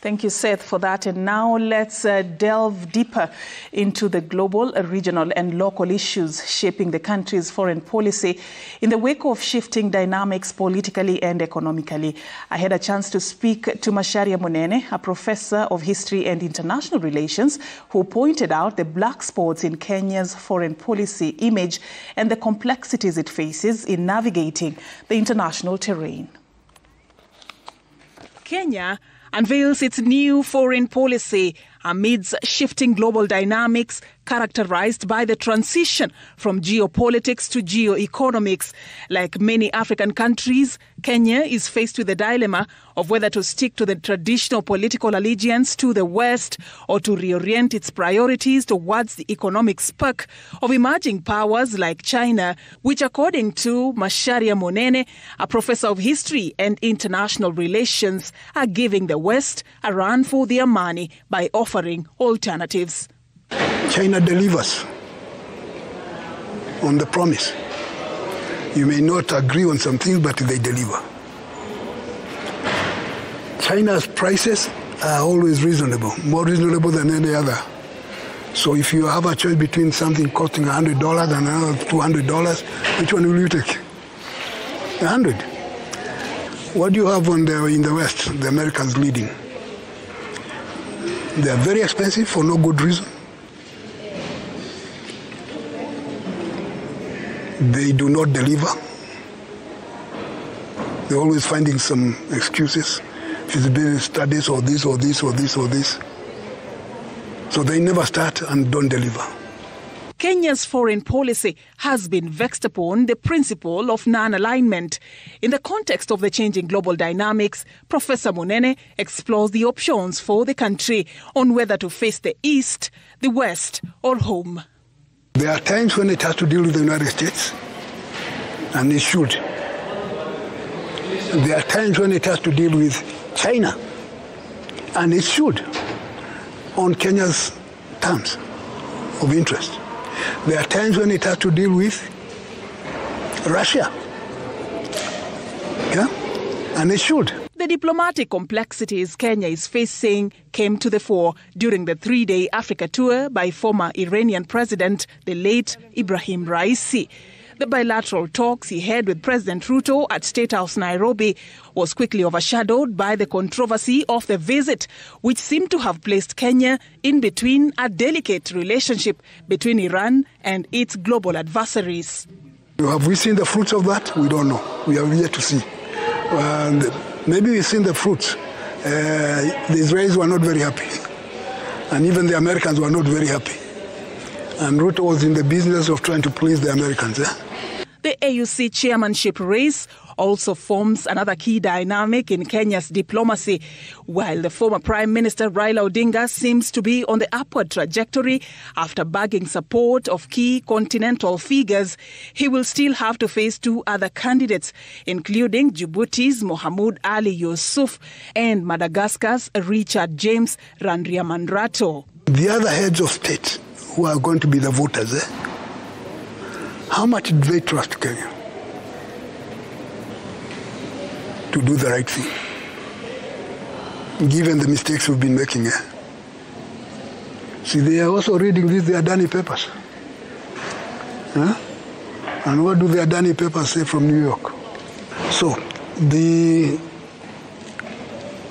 Thank you, Seth, for that. And now let's delve deeper into the global, regional and local issues shaping the country's foreign policy in the wake of shifting dynamics politically and economically. I had a chance to speak to Macharia Munene, a professor of history and international relations, who pointed out the black spots in Kenya's foreign policy image and the complexities it faces in navigating the international terrain. Kenya unveils its new foreign policy amidst shifting global dynamics characterized by the transition from geopolitics to geoeconomics. Like many African countries, Kenya is faced with the dilemma of whether to stick to the traditional political allegiance to the West or to reorient its priorities towards the economic spec of emerging powers like China, which, according to Macharia Munene, a professor of history and international relations, are giving the West a run for their money by offering alternatives. China delivers on the promise. You may not agree on some things, but they deliver. China's prices are always reasonable, more reasonable than any other. So if you have a choice between something costing $100 and another $200, which one will you take? 100. What do you have in the West? The Americans leading. They are very expensive for no good reason. They do not deliver. They're always finding some excuses, feasibility studies or this or this or this or this. So they never start and don't deliver. Kenya's foreign policy has been vexed upon the principle of non-alignment. In the context of the changing global dynamics, Professor Munene explores the options for the country on whether to face the East, the West or home. There are times when it has to deal with the United States, and it should. There are times when it has to deal with China, and it should, on Kenya's terms of interest. There are times when it has to deal with Russia, and it should. The diplomatic complexities Kenya is facing came to the fore during the 3-day Africa tour by former Iranian president, the late Ibrahim Raisi. The bilateral talks he had with President Ruto at State House, Nairobi, was quickly overshadowed by the controversy of the visit, which seemed to have placed Kenya in between a delicate relationship between Iran and its global adversaries. Have we seen the fruits of that? We don't know. We have yet to see. And maybe we've seen the fruits. The Israelis were not very happy. And even the Americans were not very happy. And Ruto was in the business of trying to please the Americans. The AUC chairmanship race also forms another key dynamic in Kenya's diplomacy. While the former Prime Minister Raila Odinga seems to be on the upward trajectory after bagging support of key continental figures, he will still have to face two other candidates, including Djibouti's Mohamed Ali Yusuf and Madagascar's Richard James Randriamandrato. The other heads of state who are going to be the voters, how much do they trust Kenya to do the right thing, given the mistakes we've been making? See, they are also reading the Adani papers. And what do the Adani papers say from New York? So, the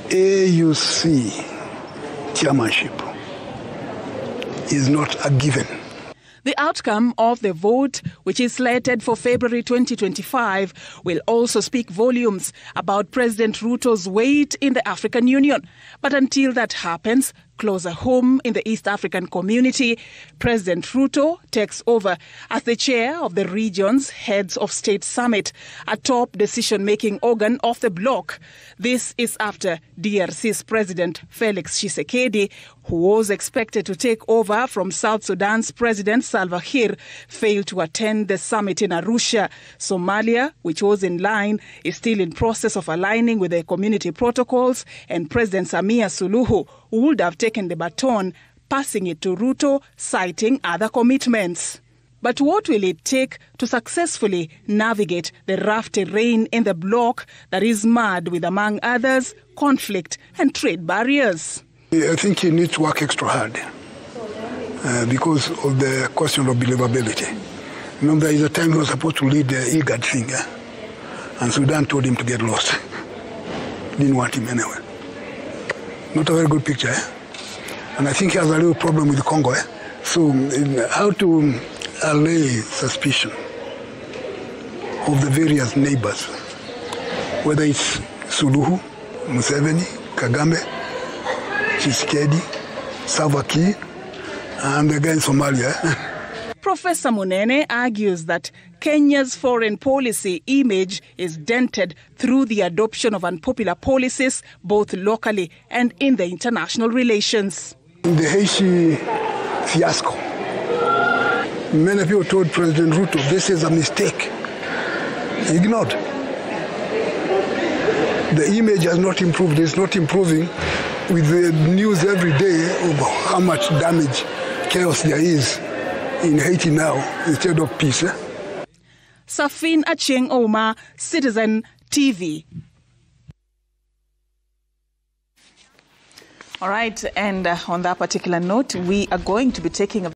AUC chairmanship is not a given. The outcome of the vote, which is slated for February 2025, will also speak volumes about President Ruto's weight in the African Union. But until that happens, closer home in the East African community, President Ruto takes over as the chair of the region's Heads of State Summit, a top decision-making organ of the bloc. This is after DRC's President Felix Tshisekedi, who was expected to take over from South Sudan's President Salva Kiir, failed to attend the summit in Arusha. Somalia, which was in line, is still in process of aligning with the community protocols, and President Samia Suluhu would have taken the baton, passing it to Ruto, citing other commitments. But what will it take to successfully navigate the rough terrain in the bloc that is marred with, among others, conflict and trade barriers. I think he needs to work extra hard because of the question of believability. Remember, there is a time he was supposed to lead the IGAD thing, and Sudan told him to get lost. Didn't want him anyway. Not a very good picture, And I think he has a little problem with Congo, So how to allay suspicion of the various neighbors, whether it's Suluhu, Museveni, Kagame, Tshisekedi, Salva Kiir, and the guy in Somalia. Professor Munene argues that Kenya's foreign policy image is dented through the adoption of unpopular policies, both locally and in the international relations. In the Haiti fiasco, many people told President Ruto, this is a mistake. He ignored. The image has not improved. It's not improving with the news every day of how much damage, chaos there is in Haiti now instead of peace. Safin Acheng Omar, Citizen TV. All right, and on that particular note, we are going to be taking a